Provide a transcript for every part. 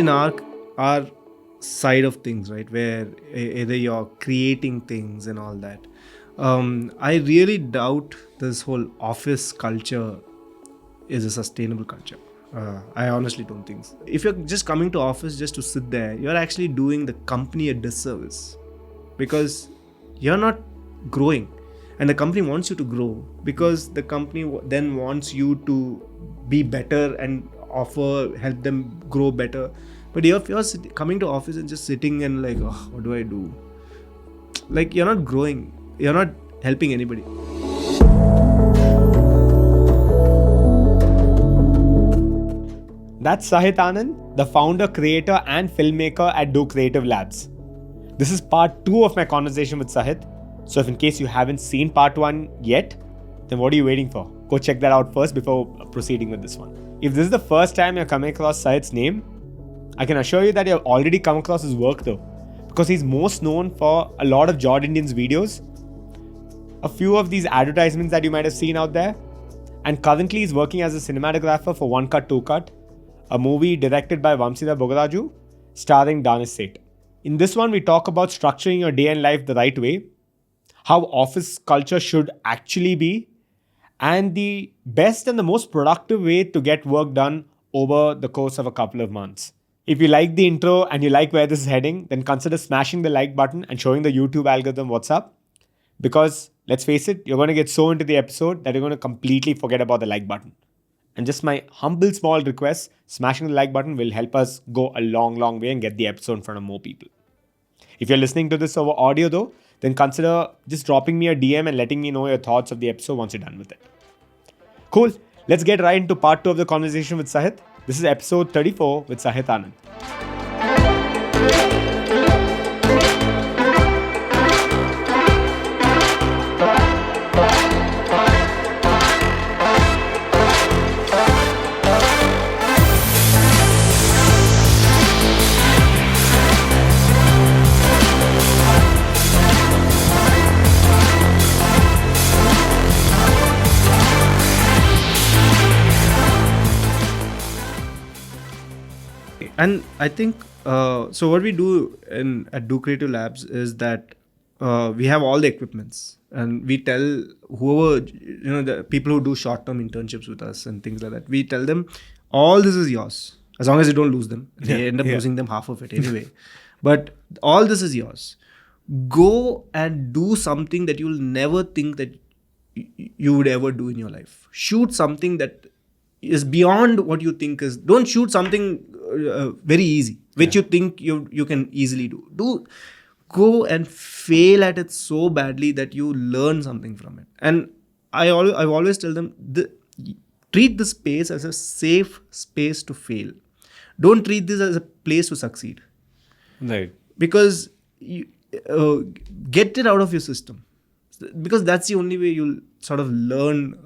in our side of things, right, where either you're creating things and all that, I really doubt this whole office culture is a sustainable culture. I honestly don't think so. If you're just coming to office just to sit there, you're actually doing the company a disservice, because you're not growing, and the company wants you to grow, because the company then wants you to be better and help them grow better. But if you're coming to office and just sitting and like, oh, what do I do? Like, you're not growing, you're not helping anybody. That's Sahit Anand, the founder, creator, and filmmaker at Do Creative Labs. This is part 2 of my conversation with Sahit. So if in case you haven't seen part 1 yet, then what are you waiting for? Go check that out first before proceeding with this one. If this is the first time you're coming across Sahit's name, I can assure you that you've already come across his work though, because he's most known for a lot of Jordindian's videos, a few of these advertisements that you might have seen out there, and currently he's working as a cinematographer for One Cut, Two Cut, a movie directed by Vamsida Bogaraju, starring Danis Seth. In this one, we talk about structuring your day and life the right way, how office culture should actually be, and the best and the most productive way to get work done over the course of a couple of months. If you like the intro and you like where this is heading, then consider smashing the like button and showing the YouTube algorithm what's up. Because let's face it, you're going to get so into the episode that you're going to completely forget about the like button. And just my humble small request, smashing the like button will help us go a long, long way and get the episode in front of more people. If you're listening to this over audio though, then consider just dropping me a DM and letting me know your thoughts of the episode once you're done with it. Cool. Let's get right into part 2 of the conversation with Sahit. This is episode 34 with Sahit Anand. And I think so what we do at Do Creative Labs is that we have all the equipments, and we tell whoever, the people who do short-term internships with us and things like that, we tell them all this is yours, as long as you don't lose them. They end up losing them, half of it anyway. But all this is yours. Go and do something that you'll never think that you would ever do in your life. Shoot something that is beyond what you think is. Don't shoot something very easy, which you think you can easily do. Go and fail at it so badly that you learn something from it. And I've always tell them, treat the space as a safe space to fail. Don't treat this as a place to succeed. Right. Because you, get it out of your system. Because that's the only way you'll sort of learn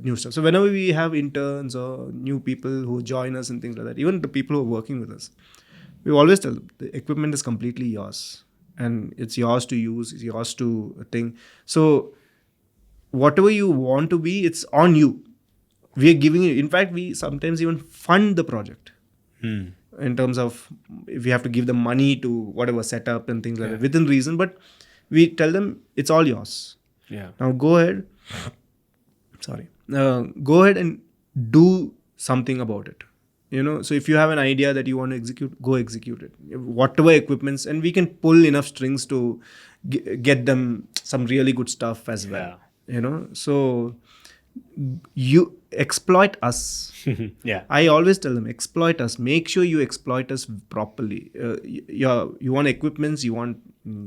new stuff. So whenever we have interns or new people who join us and things like that, even the people who are working with us, we always tell them the equipment is completely yours, and it's yours to use, it's yours to think. So whatever you want to be, it's on you. We are giving you. In fact, we sometimes even fund the project in terms of if you have to give them money to whatever setup and things like that within reason. But we tell them it's all yours. Yeah. Now go ahead. Go ahead and do something about it. So if you have an idea that you want to execute, go execute it. Whatever equipments, and we can pull enough strings to get them some really good stuff as well. So you exploit us. Yeah. I always tell them, exploit us. Make sure you exploit us properly. You want equipments, you want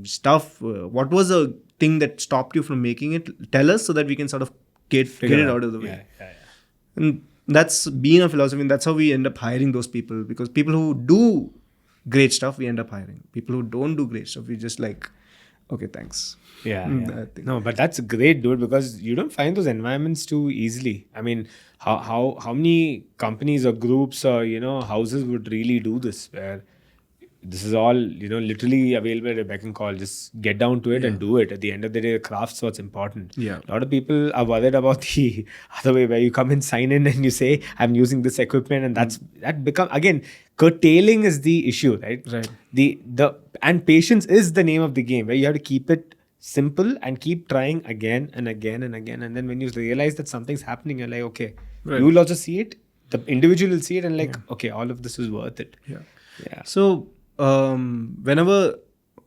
stuff. What was the thing that stopped you from making it? Tell us so that we can sort of get it out of the way. Yeah. And that's been a philosophy, and that's how we end up hiring those people. Because people who do great stuff, we end up hiring. People who don't do great stuff, we just like, okay, thanks. Yeah. No, but that's great, dude, because you don't find those environments too easily. I mean, how many companies or groups or houses would really do this, where this is all, literally available at a beck and call. Just get down to it and do it. At the end of the day, the craft's what's important. Yeah. A lot of people are worried about the other way, where you come and sign in and you say, I'm using this equipment, and that become, again, curtailing is the issue, right? Right. And patience is the name of the game, where you have to keep it simple and keep trying again and again and again. And then when you realize that something's happening, you're like, okay, Right. you will also see it. The individual will see it and like, okay, all of this is worth it. Yeah. So whenever,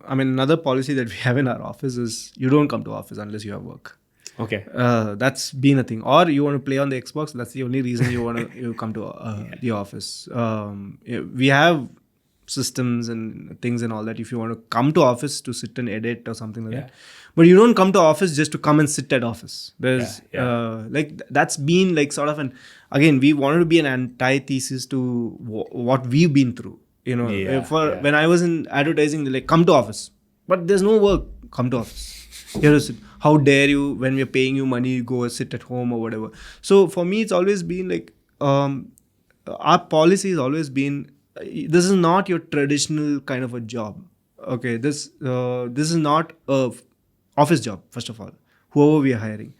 another policy that we have in our office is you don't come to office unless you have work. Okay. That's been a thing. Or you want to play on the Xbox. That's the only reason you come to the office. We have systems and things and all that. If you want to come to office to sit and edit or something like that, but you don't come to office just to come and sit at office. There's like that's been like sort of again, we wanted to be an antithesis to what we've been through. When I was in advertising, they're like, come to office, but there's no work. Come to office. You have to sit. How dare you, when we're paying you money, go sit at home or whatever. So for me, it's always been like, our policy has always been, this is not your traditional kind of a job. Okay, this is not a office job, first of all. Whoever we are hiring,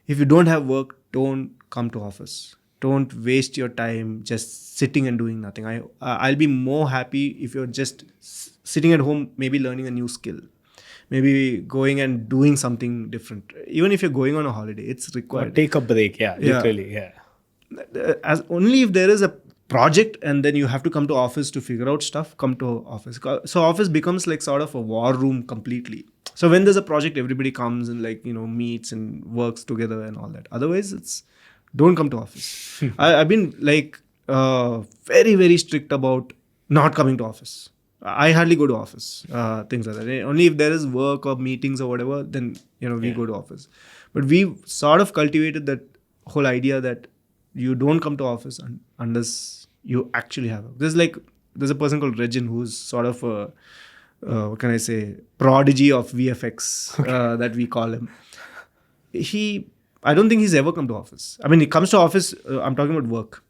if you don't have work, don't come to office. Don't waste your time just sitting and doing nothing. I'll be more happy if you're just sitting at home, maybe learning a new skill, maybe going and doing something different. Even if you're going on a holiday, it's required. Or take a break, literally, As only if there is a project and then you have to come to office to figure out stuff, come to office. So office becomes like sort of a war room completely. So when there's a project, everybody comes and meets and works together and all that. Otherwise, it's don't come to office. I've been like very, very strict about not coming to office. I hardly go to office, things like that. Only if there is work or meetings or whatever, then we go to office. But we sort of cultivated that whole idea that you don't come to office unless you actually have work. There's a person called Regin who's sort of a what can I say, prodigy of VFX, that we call him. I don't think he's ever come to office. He comes to office, I'm talking about work.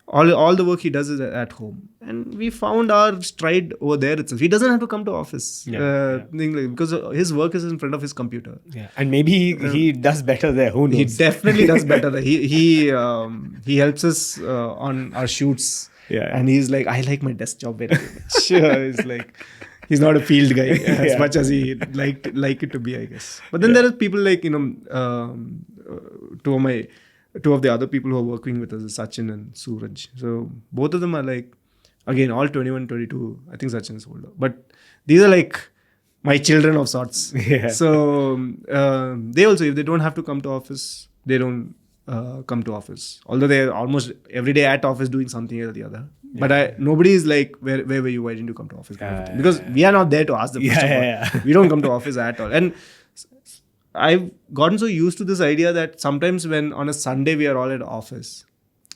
All the work he does is at home. And we found our stride over there itself. He doesn't have to come to office. Because his work is in front of his computer. Yeah. And maybe he does better there. Who knows? He definitely does better there. He helps us on our shoots. Yeah. And he's like, I like my desk job very much. He's like, he's not a field guy as much as he like it to be, I guess. But then there are people like, two of the other people who are working with us is Sachin and Suraj. So both of them are like, again, all 21, 22. I think Sachin is older. But these are like my children of sorts. Yeah. So they also, if they don't have to come to office, they don't come to office. Although they're almost every day at office doing something or the other. Yeah. But nobody is like, where were you? Why didn't you come to office? Because we are not there to ask them. We don't come to office at all. And I've gotten so used to this idea that sometimes when on a Sunday we are all at office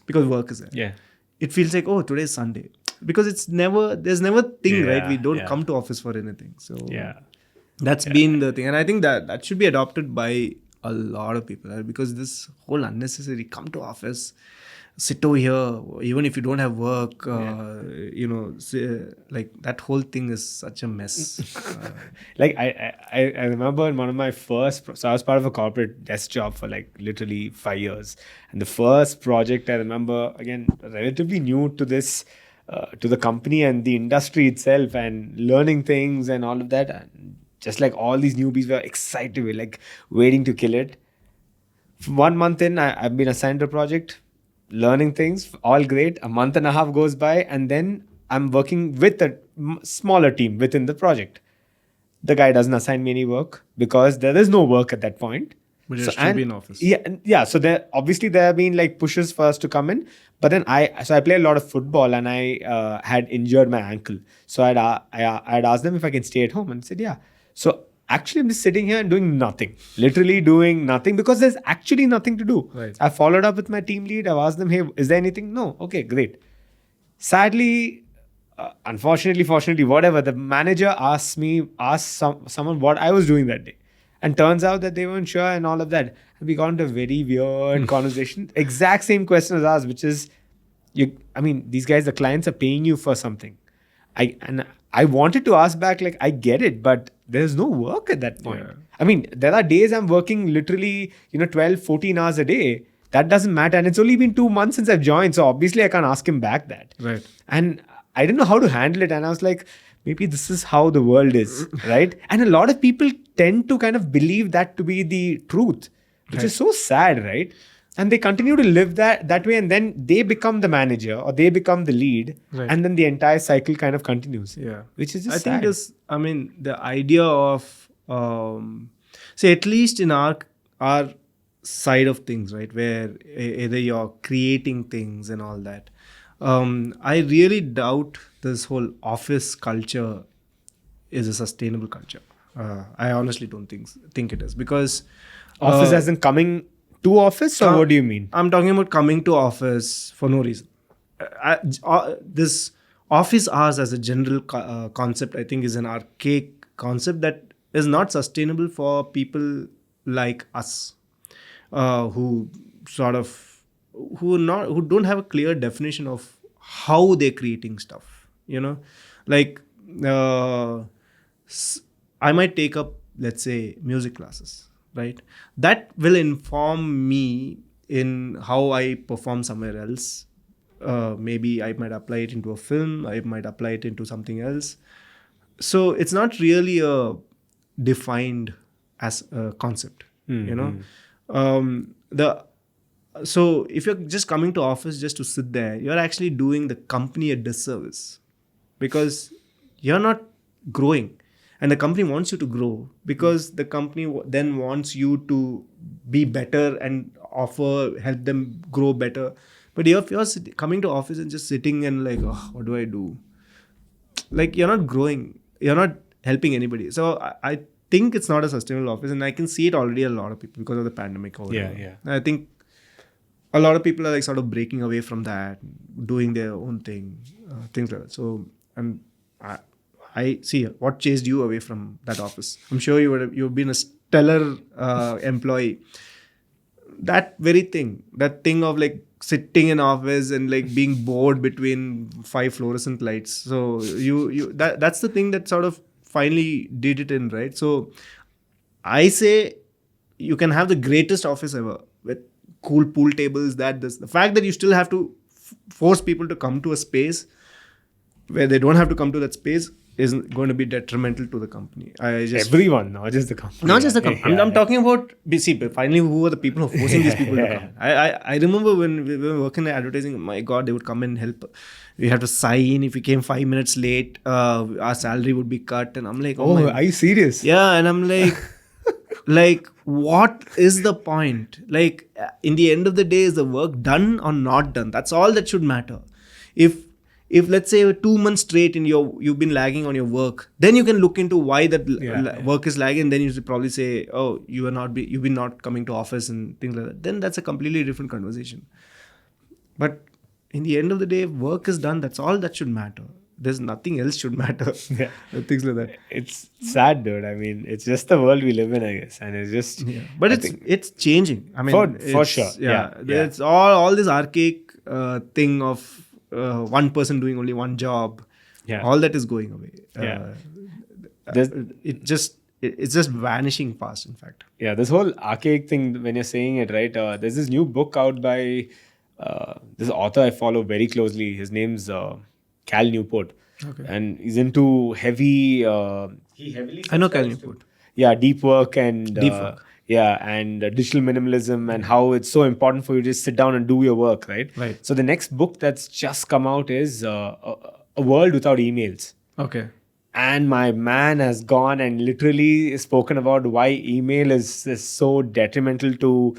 because work is there. It feels like, oh, today's Sunday. Because there's never thing, right? We don't come to office for anything. So that's been the thing. And I think that should be adopted by a lot of people, right? Because this whole unnecessary come to office, sit over here, even if you don't have work, like that whole thing is such a mess. Like I remember in one of my first, so I was part of a corporate desk job for like literally 5 years. And the first project I remember, again, relatively new to this, to the company and the industry itself and learning things and all of that. And just like all these newbies were excited, we're like waiting to kill it. 1 month in, I've been assigned a project, learning things, all great. A month and a half goes by, and then I'm working with a smaller team within the project. The guy doesn't assign me any work because there is no work at that point. But you should be in office. Yeah. So there have been like pushes for us to come in, but then I play a lot of football and I had injured my ankle. So I'd asked them if I can stay at home, and they said yeah. So actually, I'm just sitting here and doing nothing. Literally doing nothing because there's actually nothing to do. Right. I followed up with my team lead. I've asked them, hey, is there anything? No. Okay, great. Sadly, unfortunately, fortunately, whatever, the manager asked someone what I was doing that day. And turns out that they weren't sure and all of that. And we got into a very weird conversation. Exact same question as asked, which is, these guys, the clients are paying you for something. I wanted to ask back, like, I get it, but there's no work at that point. Yeah. I mean, there are days I'm working literally, 12, 14 hours a day. That doesn't matter. And it's only been 2 months since I've joined. So obviously I can't ask him back that. Right. And I didn't know how to handle it. And I was like, maybe this is how the world is, right? And a lot of people tend to kind of believe that to be the truth, which is so sad, right? And they continue to live that way, and then they become the manager or they become the lead, Right. and then the entire cycle kind of continues. Yeah. Which is just I sad. think the idea of, say, at least in our side of things, right, where either you're creating things and all that, I really doubt this whole office culture is a sustainable culture. I honestly don't think it is, because Office as in coming to office, or what do you mean? I'm talking about coming to office for no reason. This office hours as a general concept, I think, is an archaic concept that is not sustainable for people like us, who don't have a clear definition of how they're creating stuff. Like, I might take up, let's say, music classes, right? That will inform me in how I perform somewhere else. Maybe I might apply it into a film, I might apply it into something else. So it's not really a defined as a concept, So if you're just coming to office just to sit there, you're actually doing the company a disservice, because you're not growing. And the company wants you to grow, because the company then wants you to be better and help them grow better. But if you're coming to office and just sitting and like, oh, what do I do? Like, you're not growing. You're not helping anybody. So I think it's not a sustainable office. And I can see it already a lot of people because of the pandemic. Yeah. I think a lot of people are like sort of breaking away from that, doing their own thing, things like that. So, and I see what chased you away from that office. I'm sure you've been a stellar employee. That very thing, that thing of like sitting in office and like being bored between 5 fluorescent lights. So that's the thing that sort of finally did it in, right? So I say you can have the greatest office ever with cool pool tables. The fact that you still have to force people to come to a space where they don't have to come to that space is going to be detrimental to the company. Everyone, not just the company. Not just the company. I'm talking about, finally, who are the people who are forcing these people to come? I remember when we were working in advertising, my God, they would come and help. We had to sign. If we came 5 minutes late, our salary would be cut. And I'm like, are you serious? Yeah, and I'm like, like, what is the point? Like, in the end of the day, is the work done or not done? That's all that should matter. If let's say 2 months straight you've been lagging on your work, then you can look into why that work is lagging. Then you should probably say, oh, you've been not coming to office and things like that. Then that's a completely different conversation. But in the end of the day, work is done. That's all that should matter. There's nothing else should matter. Yeah. Things like that. It's sad, dude. I mean, it's just the world we live in, I guess, and it's just. Yeah. But it's changing. I mean, for sure. Yeah. It's all this archaic thing of one person doing only one job. Yeah. All that is going away. Yeah. It's just vanishing fast, in fact. Yeah, this whole archaic thing, when you're saying it, right? There's this new book out by this author I follow very closely. His name's Cal Newport. Okay. And he's into heavy... I know Cal Newport. Yeah, deep work and... Deep work. Yeah, and digital minimalism, and how it's so important for you to just sit down and do your work, right? Right. So the next book that's just come out is A World Without Emails. Okay. And my man has gone and literally spoken about why email is so detrimental to,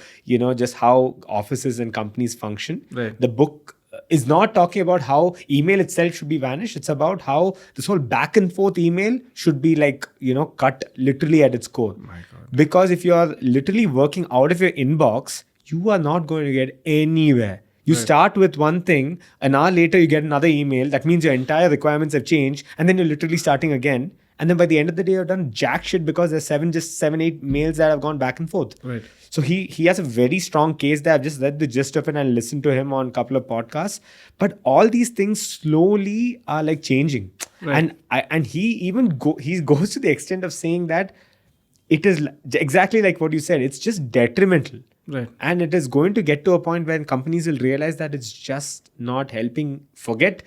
just how offices and companies function. Right. The book is not talking about how email itself should be vanished. It's about how this whole back and forth email should be cut literally at its core. My God. Because if you are literally working out of your inbox, you are not going to get anywhere. You start with one thing, an hour later you get another email. That means your entire requirements have changed, and then you're literally starting again. And then by the end of the day, you've done jack shit because there's 7, 8 mails that have gone back and forth. Right. So he has a very strong case there. I've just read the gist of it and listened to him on a couple of podcasts. But all these things slowly are like changing. Right. And he even he goes to the extent of saying that it is exactly like what you said. It's just detrimental. Right. And it is going to get to a point when companies will realize that it's just not helping. Forget,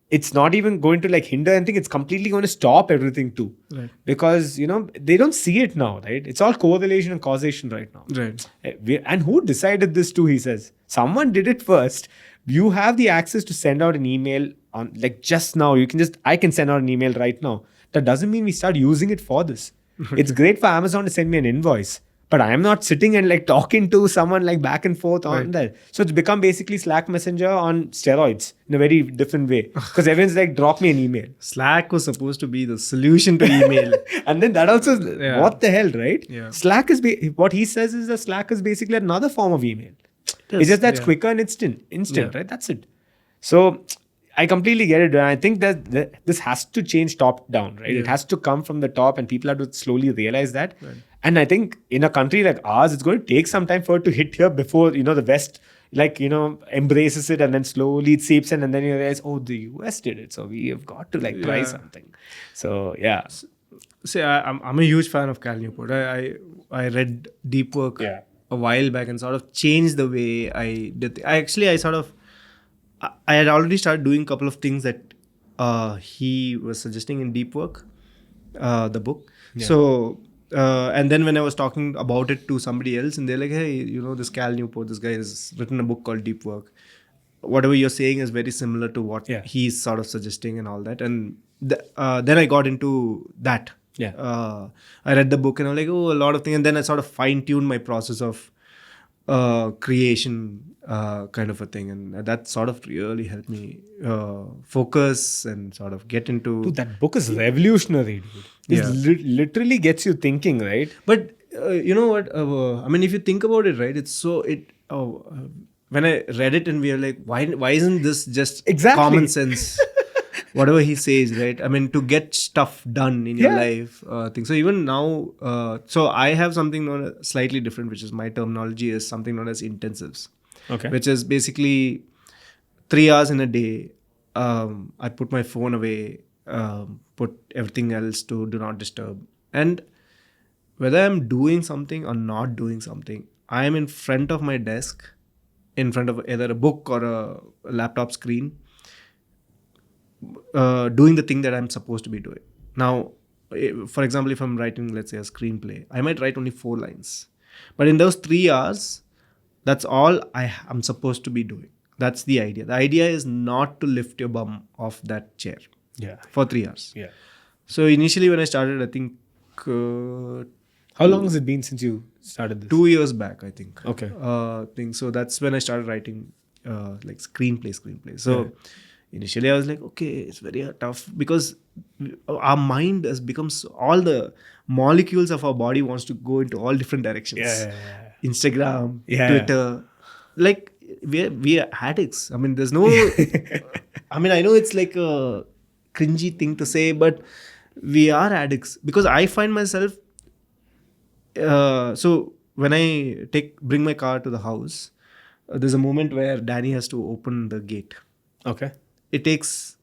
it's not even going to like hinder anything. It's completely going to stop everything too. Right. Because, they don't see it now, right? It's all correlation and causation right now. Right. And who decided this too, he says. Someone did it first. You have the access to send out an email on like just now. I can send out an email right now. That doesn't mean we start using it for this. It's great for Amazon to send me an invoice, but I'm not sitting and like talking to someone like back and forth on Right. that. So it's become basically Slack Messenger on steroids in a very different way. Because everyone's like, drop me an email. Slack was supposed to be the solution to email. And then that also, Yeah. what the hell, right? Yeah. Slack is, what he says is that Slack is basically another form of email. It's just that's yeah. quicker and instant, Yeah. right? That's it. So I completely get it. And I think that this has to change top down, right? It Yeah. has to come from the top and people have to slowly realize that. Right. And I think in a country like ours, it's going to take some time for it to hit here before, the West, embraces it and then slowly it seeps in and then you realize, oh, the US did it. So we have got to try Yeah. something. So, yeah. See, I'm a huge fan of Cal Newport. I read Deep Work Yeah. a while back and sort of changed the way I did. I had already started doing a couple of things that he was suggesting in Deep Work, the book. Yeah. So, and then when I was talking about it to somebody else, and they're like, "Hey, this Cal Newport, this guy has written a book called Deep Work. Whatever you're saying is very similar to what Yeah. he's sort of suggesting and all that." And then I got into that. Yeah. I read the book and I'm like, oh, a lot of things. And then I sort of fine-tuned my process of creation kind of a thing. And that sort of really helped me focus and sort of get into... Dude, that book is revolutionary, dude. This Yeah. literally gets you thinking, right? But you know what? I mean, if you think about it, right? When I read it and we are like, why isn't this just Exactly. common sense? Whatever he says, right? I mean, to get stuff done in your Yeah. life, things. So even now, so I have something known as slightly different, which is my terminology is something known as intensives, Okay. which is basically 3 hours in a day. I put my phone away, put everything else to do not disturb, and whether I'm doing something or not doing something, I am in front of my desk, in front of either a book or a laptop screen, doing the thing that I'm supposed to be doing. Now, for example, if I'm writing, let's say, a screenplay, I might write only 4 lines. But in those 3 hours, that's all I'm supposed to be doing. That's the idea. The idea is not to lift your bum off that chair Yeah. for 3 hours. Yeah. So initially when I started, I think How long has it been since you started this? 2 years back, I think. Okay. So that's when I started writing like screenplay. So initially I was like, okay, it's very tough because our mind has become all the molecules of our body wants to go into all different directions. Yeah. Instagram, Yeah. Twitter, like we are addicts. I mean, there's no. I mean, I know it's like a cringy thing to say, but we are addicts because I find myself. So when I bring my car to the house, there's a moment where Danny has to open the gate. Okay. It takes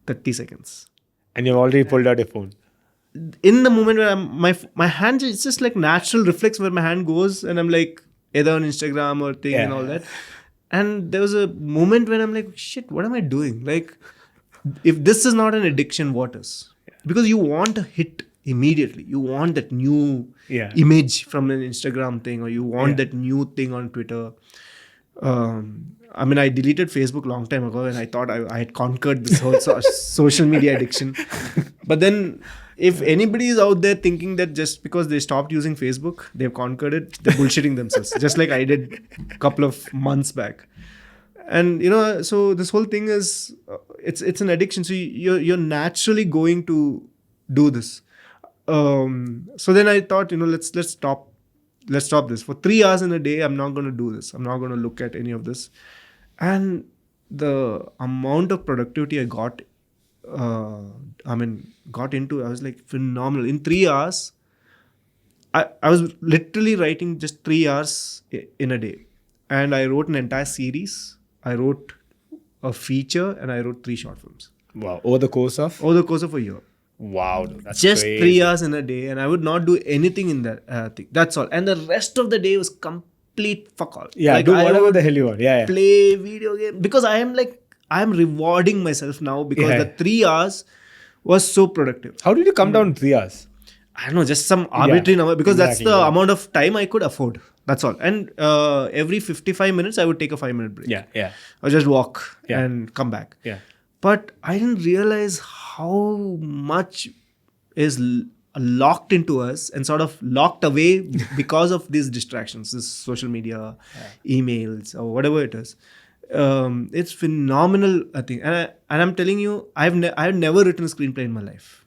30 seconds. And you've already pulled out your phone. In the moment where my hand, it's just like natural reflex where my hand goes and I'm like either on Instagram or thing and all that. And there was a moment when I'm like, shit, what am I doing? Like, if this is not an addiction, what is? Because you want a hit immediately. You want that new image from an Instagram thing, or you want that new thing on Twitter. I mean, I deleted Facebook long time ago and I thought I had conquered this whole social media addiction. But then if anybody is out there thinking that just because they stopped using Facebook, they've conquered it, they're bullshitting themselves. Just like I did a couple of months back. And, so this whole thing is, it's an addiction. So you're naturally going to do this. So then I thought, let's stop this. For 3 hours in a day, I'm not going to do this. I'm not going to look at any of this. And the amount of productivity I got into, I was like phenomenal. In 3 hours, I was literally writing just 3 hours in a day. And I wrote an entire series. I wrote a feature and I wrote 3 short films. Wow. Over the course of? over the course of a year. Wow, dude, that's Just crazy. 3 hours in a day, and I would not do anything in that thing. That's all. And the rest of the day was complete fuck all. Yeah, like do I whatever would the hell you want. Yeah, yeah. play video game because I'm rewarding myself now because Yeah. the 3 hours was so productive. How did you come down in 3 hours? I don't know, just some arbitrary number because that's exactly, the yeah. amount of time I could afford. That's all. And every 55 minutes, I would take a 5-minute break. Yeah, yeah, Or just walk Yeah. and come back. yeah. But I didn't realize how much is locked into us and sort of locked away because of these distractions, this social media, emails, or whatever it is. It's phenomenal, I think. And I'm telling you, I've never written a screenplay in my life.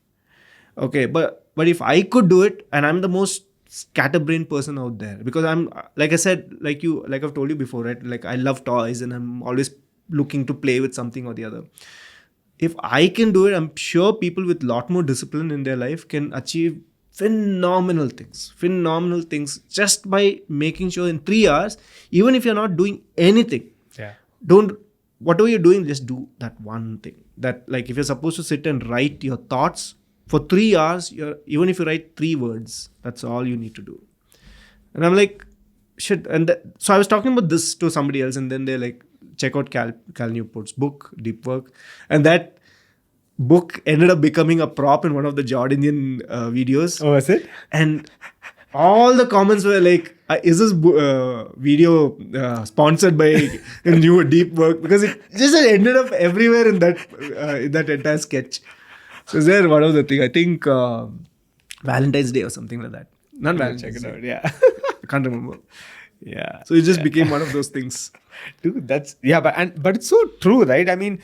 Okay, but if I could do it, and I'm the most scatterbrained person out there because I'm, like I said, like I've told you before, right? Like I love toys and I'm always looking to play with something or the other. If I can do it, I'm sure people with a lot more discipline in their life can achieve phenomenal things just by making sure in 3 hours, even if you're not doing anything, Yeah. whatever you're doing, just do that one thing. That, like, if you're supposed to sit and write your thoughts for 3 hours, even if you write 3 words, that's all you need to do. And I'm like, shit. And so I was talking about this to somebody else, and then they're like, check out Cal Newport's book, Deep Work. And that book ended up becoming a prop in one of the Jordindian videos. Oh, was it? And all the comments were like, is this video sponsored by New Deep Work? Because it just ended up everywhere in that entire sketch. So is there one of the thing? I think Valentine's Day or something like that. Not Valentine's Check it Day. out. Yeah. I can't remember. Yeah. So it just became one of those things. Dude, that's but it's so true, right? I mean,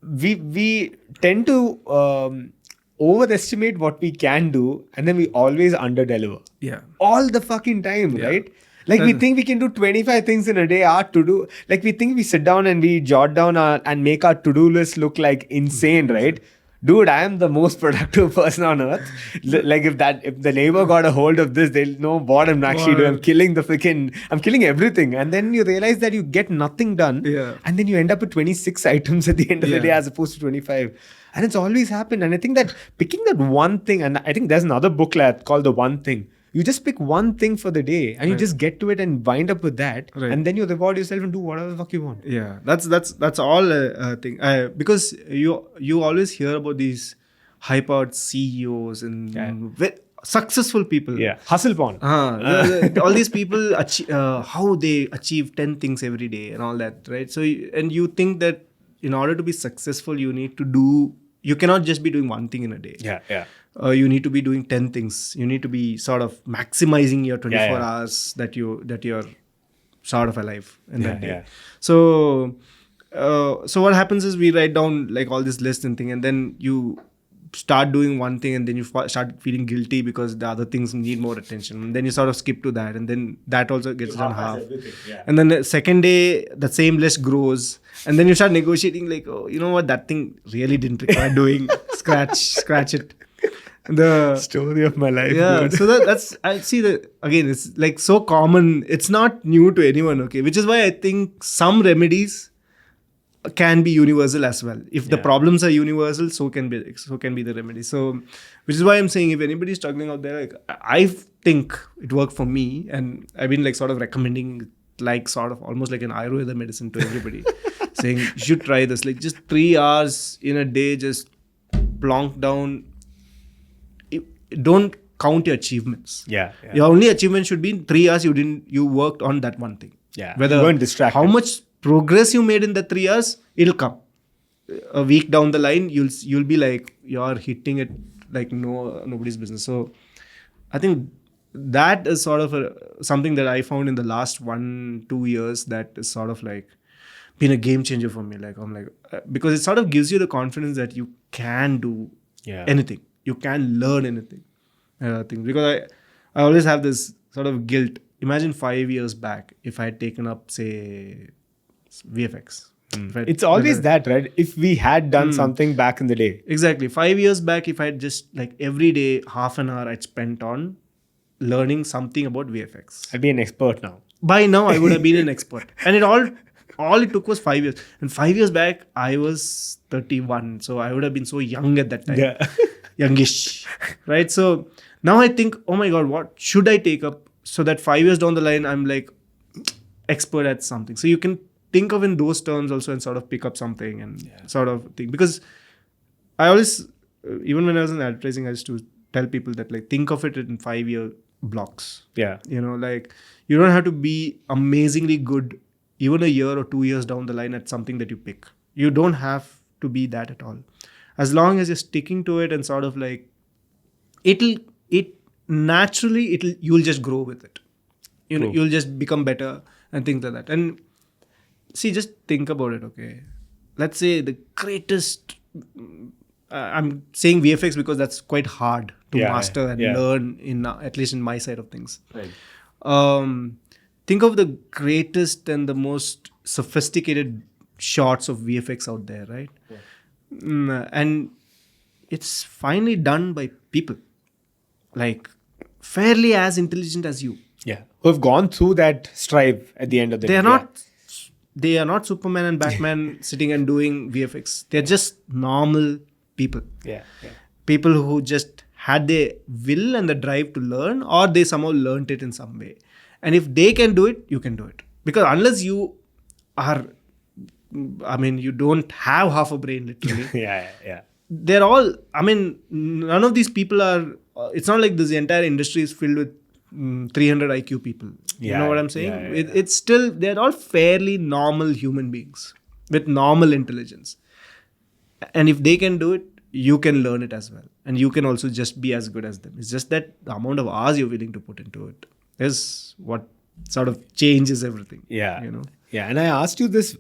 we tend to overestimate what we can do, and then we always underdeliver. Yeah. All the fucking time, right? Like we think we can do 25 things in a day. Our to-do, like we think we sit down and we jot down and make our to-do list look like insane, right? Dude, I am the most productive person on earth. Like if the neighbor got a hold of this, they'll know what I'm actually doing. I'm killing everything. And then you realize that you get nothing done. Yeah. And then you end up with 26 items at the end of the day as opposed to 25. And it's always happened. And I think that picking that one thing, and I think there's another booklet called The One Thing. You just pick one thing for the day and you just get to it and wind up with that. Right. And then you reward yourself and do whatever the fuck you want. Yeah, that's all a thing. Because you always hear about these high-powered CEOs and successful people. Yeah. Hustle porn. All these people how they achieve 10 things every day and all that, right? So and you think that in order to be successful, you cannot just be doing one thing in a day. Yeah, yeah. You need to be doing 10 things. You need to be sort of maximizing your 24 hours that you're sort of alive in that day. Yeah. So what happens is we write down like all this list and thing, and then you start doing one thing, and then you start feeling guilty because the other things need more attention, and then you sort of skip to that, and then that also gets done half. And then the second day, the same list grows, and then you start negotiating like, oh, you know what, that thing really didn't require doing. Scratch it. The story of my life. Yeah, dude. so that's I see that again. It's like so common. It's not new to anyone. Okay, which is why I think some remedies can be universal as well. If the problems are universal, so can be the remedy. So, which is why I'm saying if anybody's struggling out there, like I think it worked for me, and I've been like sort of recommending like sort of almost like an Ayurveda medicine to everybody, saying you should try this. Like just 3 hours in a day, just plonk down. Don't count your achievements. Yeah. Your only achievement should be in 3 hours you worked on that one thing. Yeah. Whether you weren't distracted. How much progress you made in the 3 hours, it'll come. A week down the line, you'll be like you're hitting it like nobody's business. So I think that is sort of something that I found in the last 1-2 years that is sort of like been a game changer for me. Like I'm like because it sort of gives you the confidence that you can do anything. You can learn anything. Because I always have this sort of guilt. Imagine 5 years back if I had taken up, say, VFX. It's always that, right? If we had done something back in the day. Exactly. 5 years back, if I had just like every day, half an hour I'd spent on learning something about VFX. I'd be an expert now. By now, I would have been an expert. And it all all it took was 5 years. And 5 years back, I was 31. So I would have been so young at that time. Yeah. Youngish. Right? So now I think, oh my God, what should I take up so that 5 years down the line, I'm like expert at something. So you can think of in those terms also and sort of pick up something and sort of think. Because I always, even when I was in advertising, I used to tell people that like think of it in 5-year blocks. Yeah. You know, like you don't have to be amazingly good even a year or 2 years down the line at something that you pick. You don't have to be that at all. As long as you're sticking to it and sort of like you'll just grow with it. You know, True. you'll just become better and things like that. And see, just think about it, okay? Let's say the greatest, I'm saying VFX because that's quite hard to master and learn in, at least in my side of things. Right. Think of the greatest and the most sophisticated shots of VFX out there, right? And it's finally done by people like fairly as intelligent as you. Yeah. Who have gone through that strive at the end of the day. They are not Superman and Batman sitting and doing VFX. They're just normal people. Yeah. People who just had the will and the drive to learn, or they somehow learned it in some way. And if they can do it, you can do it. Because unless you are, I mean, you don't have half a brain, literally. Yeah. They're all, I mean, none of these people are, it's not like this entire industry is filled with 300 IQ people. You know what I'm saying? It's still, they're all fairly normal human beings with normal intelligence. And if they can do it, you can learn it as well. And you can also just be as good as them. It's just that the amount of hours you're willing to put into it is what sort of changes everything. Yeah. You know? Yeah. And I asked you this,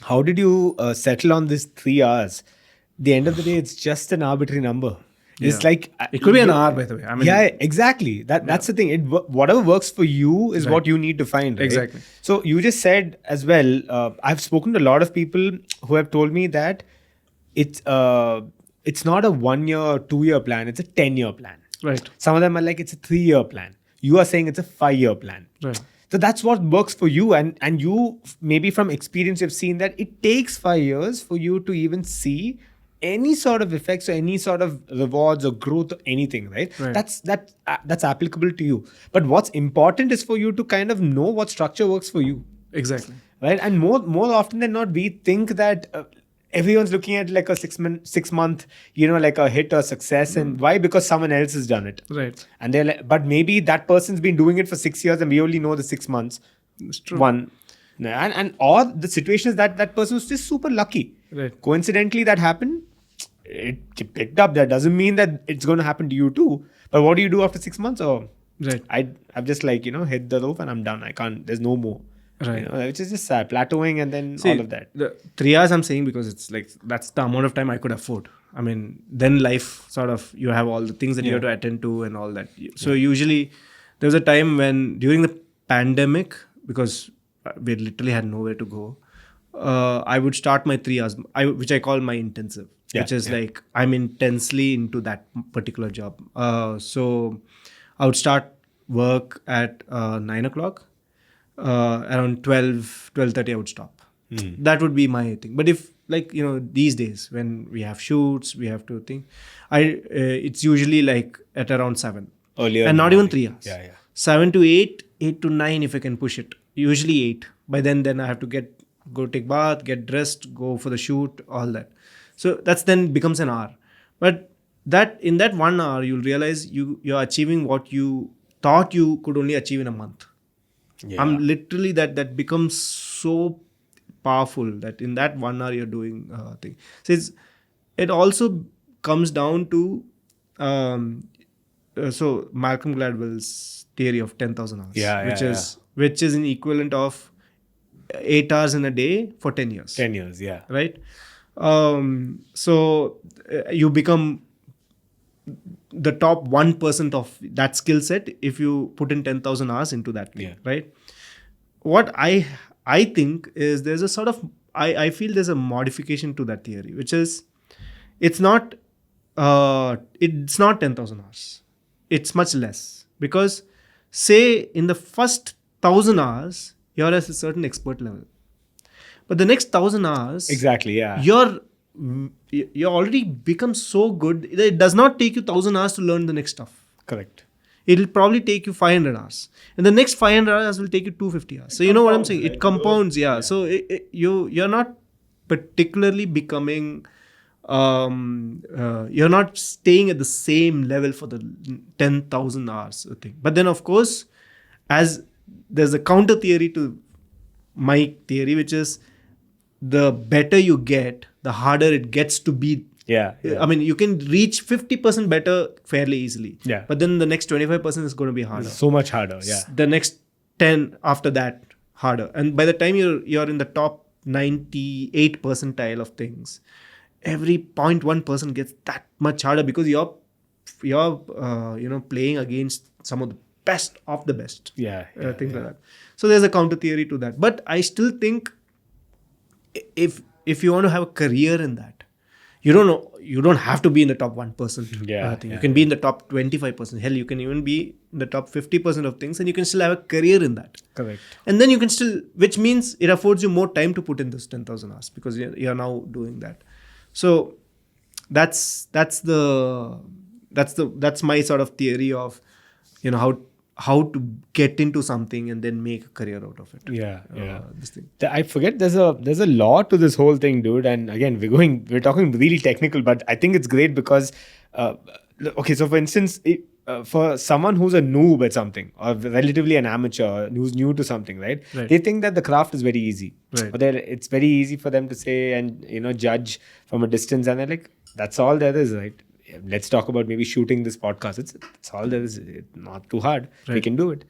how did you settle on this 3 hours? The end of the day, it's just an arbitrary number. It's like it could be an hour, by the way. I mean, yeah, exactly. That's the thing. Whatever works for you is what you need to find. Right? Exactly. So you just said as well. I've spoken to a lot of people who have told me that it's not a 1 year or 2 year plan. It's a 10-year plan. Right. Some of them are like it's a 3-year plan. You are saying it's a 5-year plan. Right. So that's what works for you. And you maybe from experience you've seen that it takes 5 years for you to even see any sort of effects or any sort of rewards or growth or anything, right? That's applicable to you. But what's important is for you to kind of know what structure works for you. Exactly. Right? And more often than not, we think that everyone's looking at like a 6 month, like a hit or success. And why? Because someone else has done it. Right. And they're like, but maybe that person's been doing it for 6 years and we only know the 6 months. It's true. And or the situation is that person was just super lucky. Right. Coincidentally, that happened. It picked up. That doesn't mean that it's going to happen to you too. But what do you do after 6 months? Or right. I've just like, hit the roof and I'm done. I can't, there's no more. Right. Which is just plateauing and then all of that. The 3 hours I'm saying because it's like, that's the amount of time I could afford. I mean, then life sort of, you have all the things that you have to attend to and all that. So usually there was a time when during the pandemic, because we literally had nowhere to go, I would start my 3 hours, which I call my intensive, which is like I'm intensely into that particular job. So I would start work at 9 o'clock. Around 12:30 I would stop. That would be my thing. But if like, these days when we have shoots, we have to think, it's usually like at around 7. Earlier. And not even 3 hours. Yeah. 7 to 8, 8 to 9 if I can push it. Usually 8. By then I have to go take bath, get dressed, go for the shoot, all that. So that's then becomes an hour. But in that 1 hour, you'll realize you're achieving what you thought you could only achieve in a month. Yeah. I'm literally that becomes so powerful that in that 1 hour you're doing thing. So it also comes down to so Malcolm Gladwell's theory of 10,000 hours, which is an equivalent of 8 hours in a day for 10 years. 10 years, yeah. Right. So you become the top 1% of that skill set if you put in 10,000 hours into that thing, right? What I think is there's a sort of I feel there's a modification to that theory, which is it's not 10,000 hours. It's much less, because say in the first 1,000 hours you're at a certain expert level. But the next 1,000 hours, Exactly. Yeah. you're already become so good. It does not take you 1,000 hours to learn the next stuff. Correct. It'll probably take you 500 hours, and the next 500 hours will take you 250 hours. So you know what I'm saying? Right? It compounds, yeah. So you're not particularly becoming. You're not staying at the same level for the 10,000 hours thing. But then, of course, as there's a counter theory to my theory, which is the better you get, the harder it gets to be. Yeah. I mean, you can reach 50% better fairly easily. Yeah. But then the next 25% is going to be harder. So much harder. Yeah. The next 10 after that, harder. And by the time you're in the top 98 percentile of things, every 0.1% gets that much harder because you're playing against some of the best of the best. Yeah. Things like that. So there's a counter theory to that. But I still think if you want to have a career in that, you don't have to be in the top 1%. You can be in the top 25%. Hell, you can even be in the top 50% of things, and you can still have a career in that. Correct. And then you can still, which means it affords you more time to put in this 10,000 hours because you're now doing that. So that's my sort of theory of how to get into something and then make a career out of it. This thing. I forget there's a law to this whole thing, dude. And again, we're talking really technical, but I think it's great because okay, so for instance, for someone who's a noob at something or relatively an amateur who's new to something, right? They think that the craft is very easy. Right. Or it's very easy for them to say and judge from a distance, and they're like, that's all there is, right? Let's talk about maybe shooting this podcast. It's all there is. It's not too hard. Right. We can do it.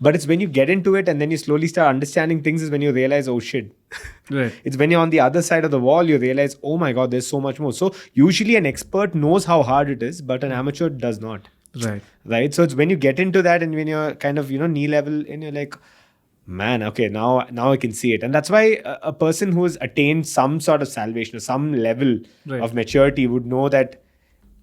But it's when you get into it and then you slowly start understanding things is when you realize, oh shit. Right. It's when you're on the other side of the wall, you realize, oh my God, there's so much more. So usually an expert knows how hard it is, but an amateur does not. Right. So it's when you get into that and when you're kind of, knee level and you're like, man, okay, now I can see it. And that's why a person who has attained some sort of salvation or some level of maturity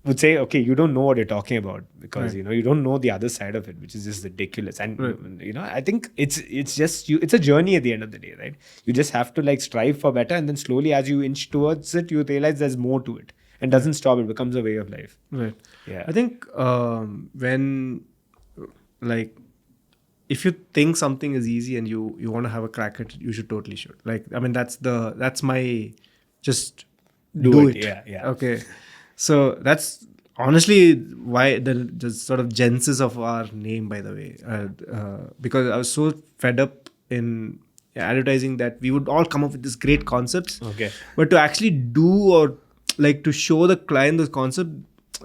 would say, okay, you don't know what you're talking about because you don't know the other side of it, which is just ridiculous. And I think it's just it's a journey at the end of the day, right? You just have to strive for better, and then slowly as you inch towards it, you realize there's more to it, and doesn't stop. It becomes a way of life. Right. Yeah. I think when if you think something is easy and you want to have a crack at it, you should. That's my just do it. Yeah. Okay. So that's honestly why the sort of genesis of our name, by the way, because I was so fed up in advertising that we would all come up with these great concepts. Okay. But to actually do or to show the client the concept,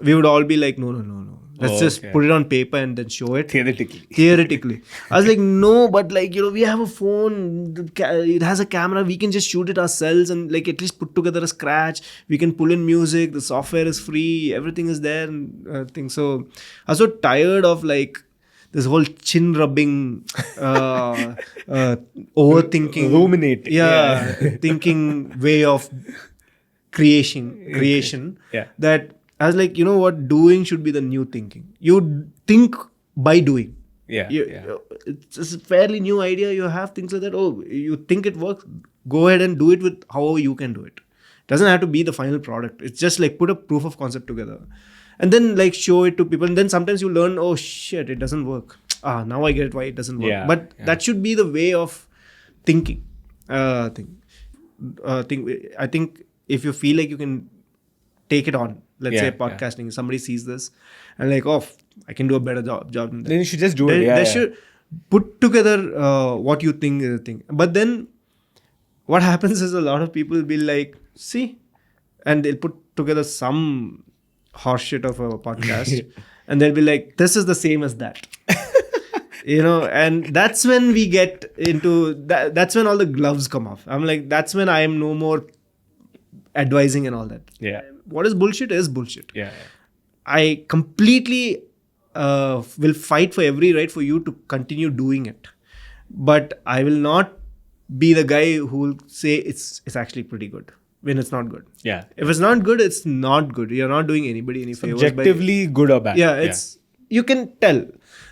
we would all be like, no. Let's just put it on paper and then show it. Theoretically. I was like, no, but we have a phone. It has a camera. We can just shoot it ourselves and at least put together a scratch. We can pull in music. The software is free. Everything is there and things. So I was so tired of this whole chin rubbing, overthinking, ruminating. Yeah. Thinking way of creation. Yeah. That I was like, what? Doing should be the new thinking. You think by doing. Yeah. It's a fairly new idea. You have things like that. Oh, you think it works? Go ahead and do it with however you can do it. It doesn't have to be the final product. It's just put a proof of concept together. And then show it to people. And then sometimes you learn, oh shit, it doesn't work. Now I get it why it doesn't work. Yeah. But that should be the way of thinking. I think if you feel like you can take it on, let's say podcasting, somebody sees this and I can do a better job than that. Then you should just do it. They should put together what you think is the thing. But then what happens is a lot of people will be like, see, and they'll put together some horseshit of a podcast and they'll be like, this is the same as that. And that's when we get into that's when all the gloves come off. I'm like, that's when I am no more advising and all that. Yeah. What is bullshit is bullshit. Yeah. I completely will fight for every right for you to continue doing it. But I will not be the guy who will say it's actually pretty good when it's not good. Yeah. If it's not good, it's not good. You're not doing anybody any favors. Subjectively good or bad. Yeah, it's you can tell,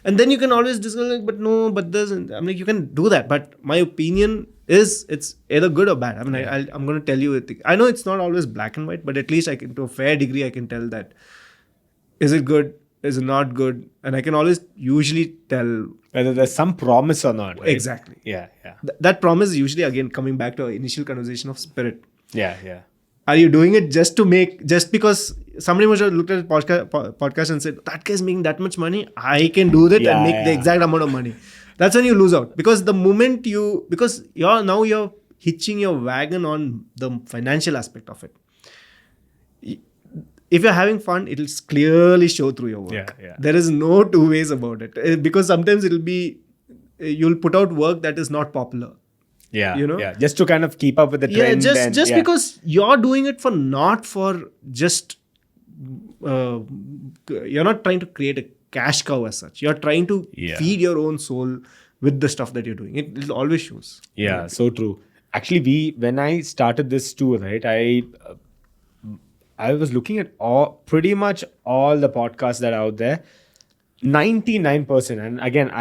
and then you can always discuss like, but no, but this. I'm like, you can do that, but my opinion is it's either good or bad. I mean, I'm going to tell you. I know it's not always black and white, but at least I can, to a fair degree, I can tell that is it good, is it not good, and I can always usually tell whether there's some promise or not. Right? Exactly. Yeah. That promise is usually, again, coming back to our initial conversation of spirit. Yeah. Are you doing it just because somebody must have looked at the podcast and said, that guy's making that much money, I can do that and make the exact amount of money. That's when you lose out. Because the moment because you're hitching your wagon on the financial aspect of it. If you're having fun, it'll clearly show through your work. Yeah. There is no two ways about it. Because sometimes you'll put out work that is not popular. Yeah, you know? Yeah, just to kind of keep up with the trend. Just because you're doing it not for just, you're not trying to create a cash cow as such. You're trying to feed your own soul with the stuff that you're doing. It always shows. Yeah, so true. Actually, when I started this too, right, I was looking at pretty much all the podcasts that are out there. 99%, and again,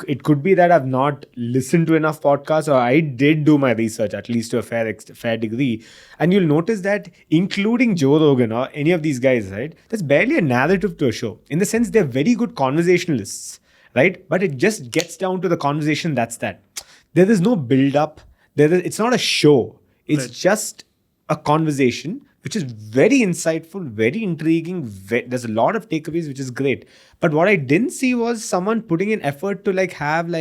it could be that I've not listened to enough podcasts, or I did do my research at least to a fair degree, and you'll notice that including Joe Rogan or any of these guys, right, there's barely a narrative to a show, in the sense they're very good conversationalists, right, but it just gets down to the conversation. That's that. There is no build up. It's not a show. It's just a conversation, which is very insightful, very intriguing. There's a lot of takeaways, which is great. But what I didn't see was someone putting in effort to have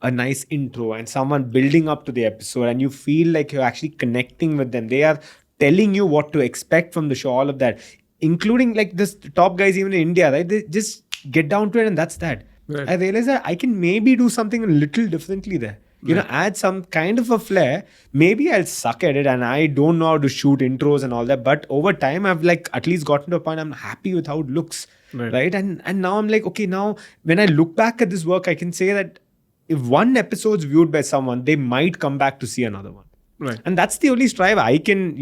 a nice intro and someone building up to the episode, and you feel like you're actually connecting with them. They are telling you what to expect from the show, all of that, including this top guys even in India, right? They just get down to it, and that's that. Right. I realized that I can maybe do something a little differently there. Add some kind of a flair. Maybe I'll suck at it and I don't know how to shoot intros and all that. But over time, I've at least gotten to a point I'm happy with how it looks. Right? And now I'm like, okay, now when I look back at this work, I can say that if one episode's viewed by someone, they might come back to see another one. Right. And that's the only strive I can,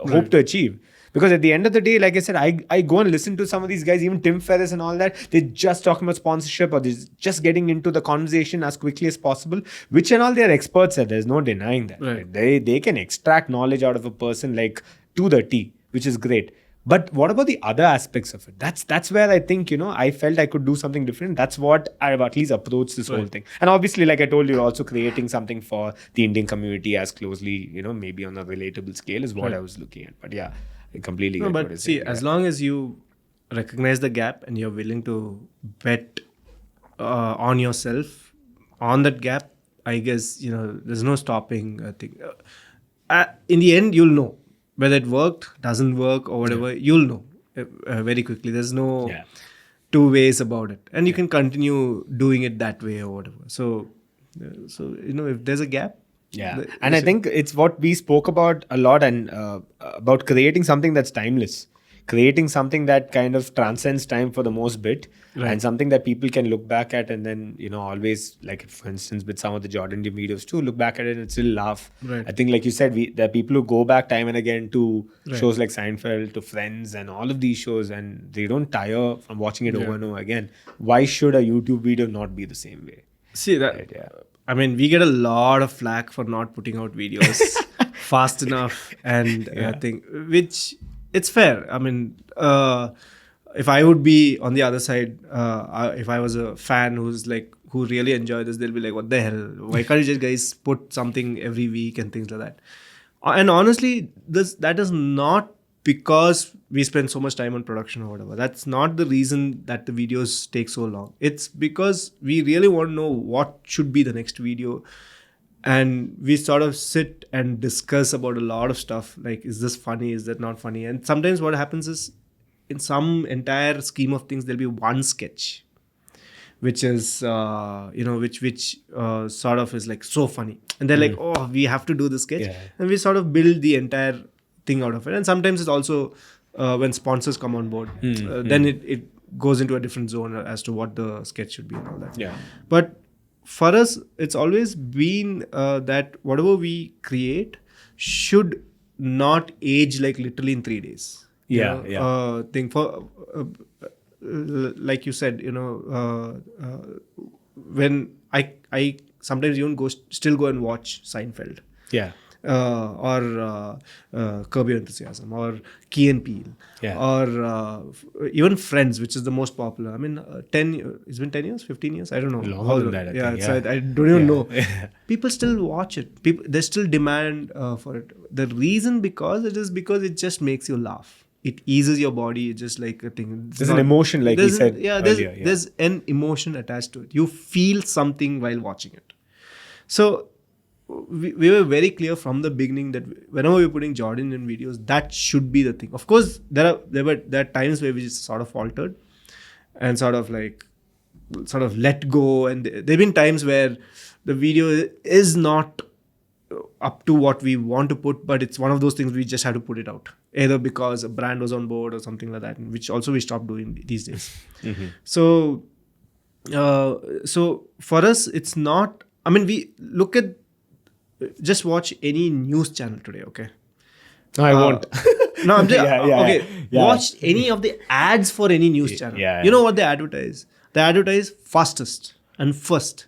hope to achieve. Because at the end of the day, like I said, I go and listen to some of these guys, even Tim Ferriss and all that. They're just talking about sponsorship, or they're just getting into the conversation as quickly as possible, which and all they're experts at. There's no denying that. Right. They can extract knowledge out of a person to the T, which is great. But what about the other aspects of it? That's where I think, I felt I could do something different. That's what I've at least approached this whole thing. And obviously, like I told you, also creating something for the Indian community as closely, maybe on a relatable scale is what I was looking at. But yeah, I completely get what you're saying. As long as you recognize the gap and you're willing to bet on yourself on that gap, I guess, there's no stopping. I think in the end, you'll know whether it worked, doesn't work, or whatever. You'll know very quickly. There's no two ways about it, and you can continue doing it that way or whatever. So if there's a gap. Yeah, and I think it's what we spoke about a lot, and about creating something that's timeless, creating something that kind of transcends time for the most bit, and something that people can look back at and then, always, like for instance with some of the Jordindian videos too, look back at it and still laugh. Right. I think, like you said, there are people who go back time and again to shows like Seinfeld, to Friends, and all of these shows, and they don't tire from watching it over and over again. Why should a YouTube video not be the same way? See that. Right, I mean, we get a lot of flack for not putting out videos fast enough, and I think, which it's fair. I mean, if I would be on the other side, if I was a fan who really enjoy this, they'll be like, what the hell? Why can't you just guys put something every week and things like that? And honestly, that is not because we spend so much time on production or whatever. That's not the reason that the videos take so long. It's because we really want to know what should be the next video. And we sort of sit and discuss about a lot of stuff. Like, is this funny? Is that not funny? And sometimes what happens is, in some entire scheme of things, there'll be one sketch, which is, which sort of is so funny. And they're like, oh, we have to do this sketch. Yeah. And we sort of build the entire thing out of it. And sometimes it's also when sponsors come on board, then it goes into a different zone as to what the sketch should be and all that. Yeah. But for us, it's always been that whatever we create should not age literally in 3 days. Thing for like you said, when I sometimes even still go and watch Seinfeld. Yeah. Or Curb Your Enthusiasm, or Key and Peele, Yeah. or even Friends, which is the most popular. I mean, it's been 10 years, 15 years, I don't know. Longer than that, I think, So yeah. I don't even know. Yeah. People still watch it. They still demand for it. The reason because it just makes you laugh. It eases your body. It's just like a thing. There's an emotion, like we said earlier. There's an emotion attached to it. You feel something while watching it. So we were very clear from the beginning that whenever we're putting Jordindian videos, that should be the thing. Of course, there are times where we just sort of faltered and sort of let go. And there have been times where the video is not up to what we want to put, but it's one of those things we just had to put it out, either because a brand was on board or something like that, which also we stopped doing these days. Mm-hmm. So for us, it's not. I mean, we look at. Just watch any news channel today, okay? No, I won't. No, I'm just okay. Yeah. Watch any of the ads for any news channel. Yeah. You know what they advertise? They advertise fastest and first.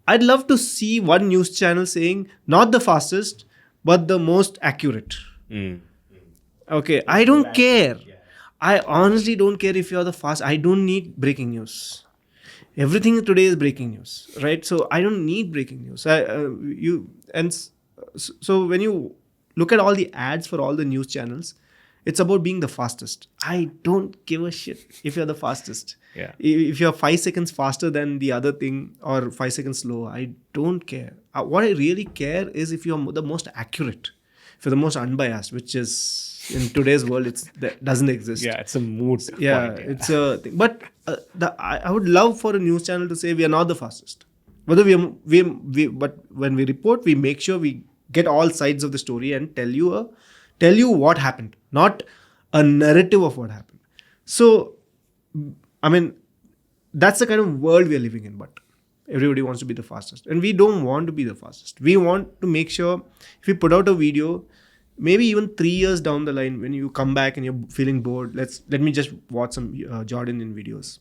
I'd love to see one news channel saying not the fastest, but the most accurate. Okay, I don't care. I honestly don't care if you're the fast. I don't need breaking news. Everything today is breaking news, right? So I don't need breaking news. So when you look at all the ads for all the news channels, it's about being the fastest. I don't give a shit if you're the fastest. Yeah. If you're 5 seconds faster than the other thing or 5 seconds slower, I don't care. What I really care is if you're the most accurate, if you're the most unbiased, which is in today's world, that doesn't exist. Yeah, it's a mood. Yeah, point, it's a thing. But I would love for a news channel to say we are not the fastest. Whether but when we report, we make sure we get all sides of the story and tell you what happened, not a narrative of what happened. So, I mean, that's the kind of world we are living in. But everybody wants to be the fastest, and we don't want to be the fastest. We want to make sure if we put out a video, maybe even 3 years down the line, when you come back and you're feeling bored, let me just watch some Jordindian videos.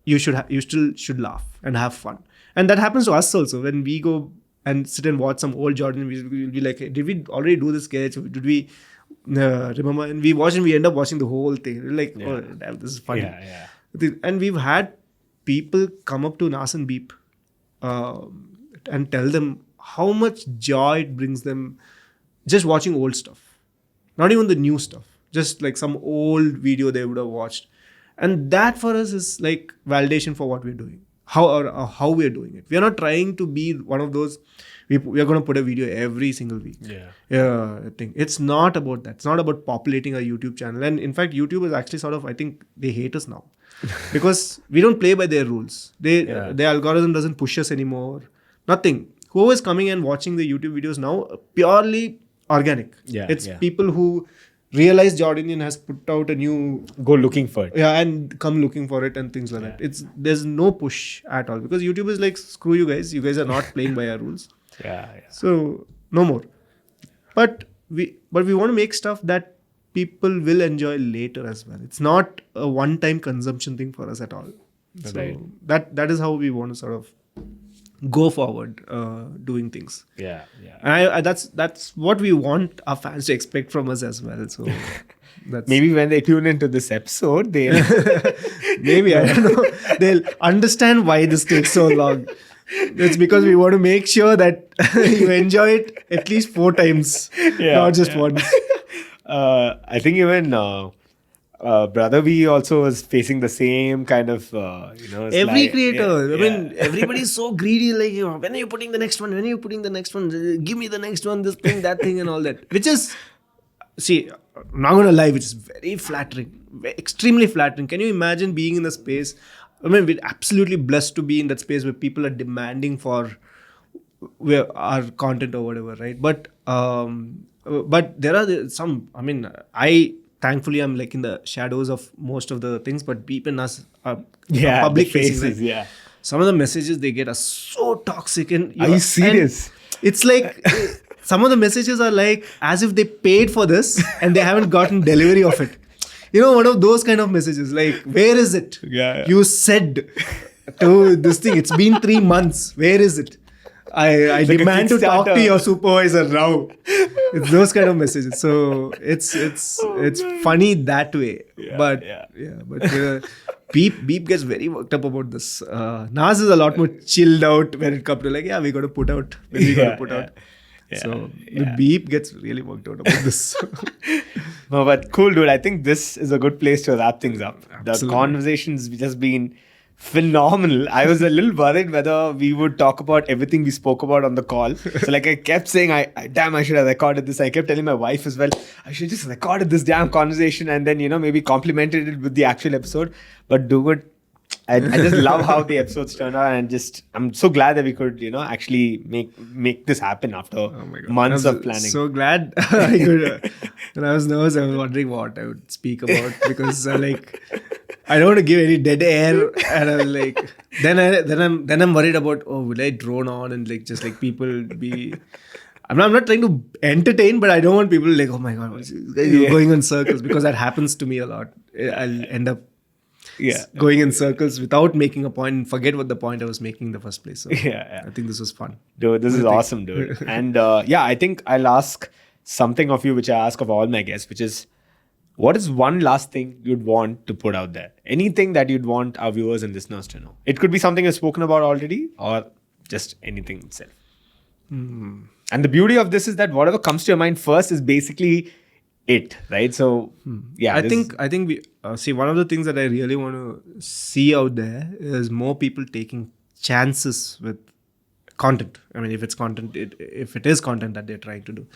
You still should laugh and have fun, and that happens to us also. When we go and sit and watch some old Jordindian videos, we'll be like, hey, did we already do this sketch? Did we remember? And we watch and we end up watching the whole thing. We're like, oh, damn, this is funny. Yeah. And we've had people come up to Nas and Beep and tell them how much joy it brings them just watching old stuff, not even the new stuff, just like some old video they would have watched. And that for us is like validation for what we're doing, how we're doing it. We are not trying to be one of those, we are going to put a video every single week. I think it's not about that. It's not about populating a YouTube channel. And in fact, YouTube is actually sort of, I think they hate us now because we don't play by their rules. Their algorithm doesn't push us anymore. Nothing. Who is coming and watching the YouTube videos now, purely organic. It's people who realize Jordindian has put out a new, go looking for it. And come looking for it and things like that. There's no push at all because YouTube is like, screw you guys are not playing by our rules. So no more. But we want to make stuff that people will enjoy later as well. It's not a one-time consumption thing for us at all. So that is how we want to sort of go forward doing things. And that's what we want our fans to expect from us as well. So that's maybe when they tune into this episode, they'll maybe, I don't know, they'll understand why this takes so long. It's because we want to make sure that you enjoy it at least 4 times, not just once. I think even Brother V also was facing the same kind of, every creator. I mean, everybody's so greedy. Like, when are you putting the next one? When are you putting the next one? Give me the next one, this thing, that thing, and all that. Which is, see, I'm not going to lie, which is very flattering. Extremely flattering. Can you imagine being in a space? I mean, we're absolutely blessed to be in that space where people are demanding for our content or whatever, right? But there are some, I mean, thankfully, I'm like in the shadows of most of the things, but Beep and us are public faces. Right? Some of the messages they get are so toxic. And are you serious? It's like some of the messages are like as if they paid for this and they haven't gotten delivery of it. one of those kind of messages. Like, where is it? Yeah. You said to this thing, it's been 3 months. Where is it? I Like a demand to talk to Kickstarter. your supervisor now. It's those kind of messages. So it's funny that way. But Beep gets very worked up about this. Nas is a lot more chilled out when it comes to like, we got to put out when we got to put out. So Beep gets really worked out about this. No, but cool, dude. I think this is a good place to wrap things up. Absolutely. The conversation's just been phenomenal. I was a little worried whether we would talk about everything we spoke about on the call. So like I kept saying, I should have recorded this. I kept telling my wife as well, I should just recorded this damn conversation and then, maybe complemented it with the actual episode. But dude, I just love how the episodes turn out, and I'm so glad that we could, actually make this happen after months of planning. So glad I could. When I was nervous, I was wondering what I would speak about because I don't want to give any dead air, and I'm like, then I'm worried about, will I drone on and just people be. I'm not trying to entertain, but I don't want people like, oh my god, you're going in circles, because that happens to me a lot. I'll end up going in circles without making a point and forget what the point I was making in the first place. So I think this was fun. Dude, this is awesome, dude. And I think I'll ask something of you which I ask of all my guests, which is, what is one last thing you'd want to put out there? Anything that you'd want our viewers and listeners to know? It could be something you've spoken about already, or just anything itself. And the beauty of this is that whatever comes to your mind first is basically it, right? So I think we see, one of the things that I really want to see out there is more people taking chances with content. I mean, if it's content, if it is content that they're trying to do,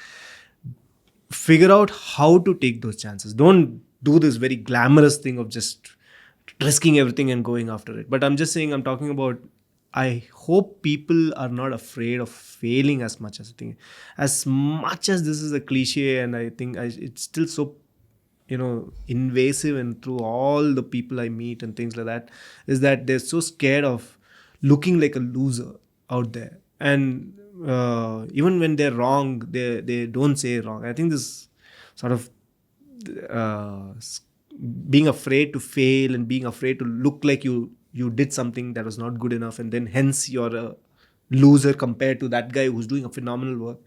figure out how to take those chances. Don't do this very glamorous thing of just risking everything and going after it. But I'm just saying, I'm talking about, I hope people are not afraid of failing as much as I think. As much as this is a cliche, and I think it's still so, invasive, and through all the people I meet and things like that, is that they're so scared of looking like a loser out there. And even when they're wrong, they don't say wrong. I think this sort of being afraid to fail and being afraid to look like you did something that was not good enough, and then hence you're a loser compared to that guy who's doing a phenomenal work.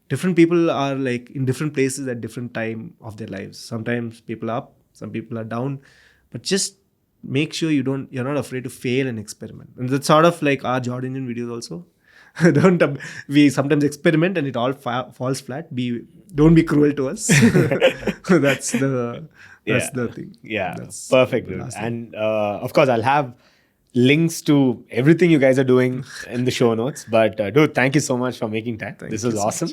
Different people are in different places at different time of their lives. Sometimes people are up, some people are down, but just make sure you're not afraid to fail and experiment. And that's sort of like our Jordindian videos also. We sometimes experiment and it all falls flat. Don't be cruel to us. That's the thing. Yeah, that's perfect, dude. And of course, I'll have links to everything you guys are doing in the show notes. But dude, thank you so much for making time. This was awesome.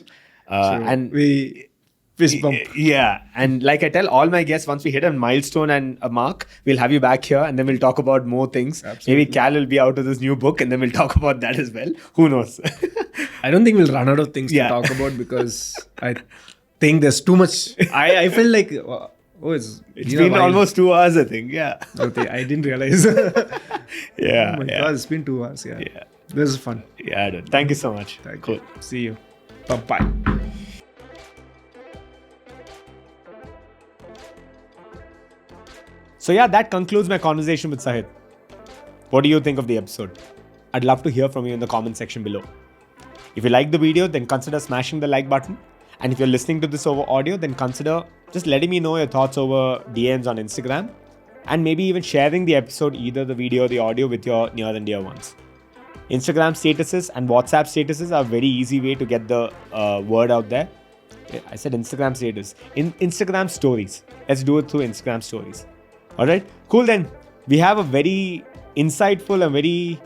And we fist bump. Yeah, and like I tell all my guests, once we hit a milestone and a mark, we'll have you back here, and then we'll talk about more things. Absolutely. Maybe Cal will be out of this new book, and then we'll talk about that as well. Who knows? I don't think we'll run out of things to talk about, because I think there's too much. I feel like it's been almost 2 hours, I think. Yeah. Okay, I didn't realize. Yeah. Oh my God, it's been 2 hours. Yeah. This is fun. Yeah, dude. Thank you so much. Cool. You. See you. Bye. So that concludes my conversation with Sahit. What do you think of the episode? I'd love to hear from you in the comment section below. If you like the video, then consider smashing the like button. And if you're listening to this over audio, then consider just letting me know your thoughts over DMs on Instagram, and maybe even sharing the episode, either the video or the audio, with your near and dear ones. Instagram statuses and WhatsApp statuses are a very easy way to get the word out there. I said Instagram status. Instagram stories. Let's do it through Instagram stories. Alright, cool then. We have a very insightful and very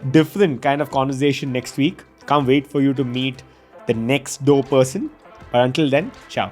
different kind of conversation next week. Can't wait for you to meet the next dope person. But until then, ciao.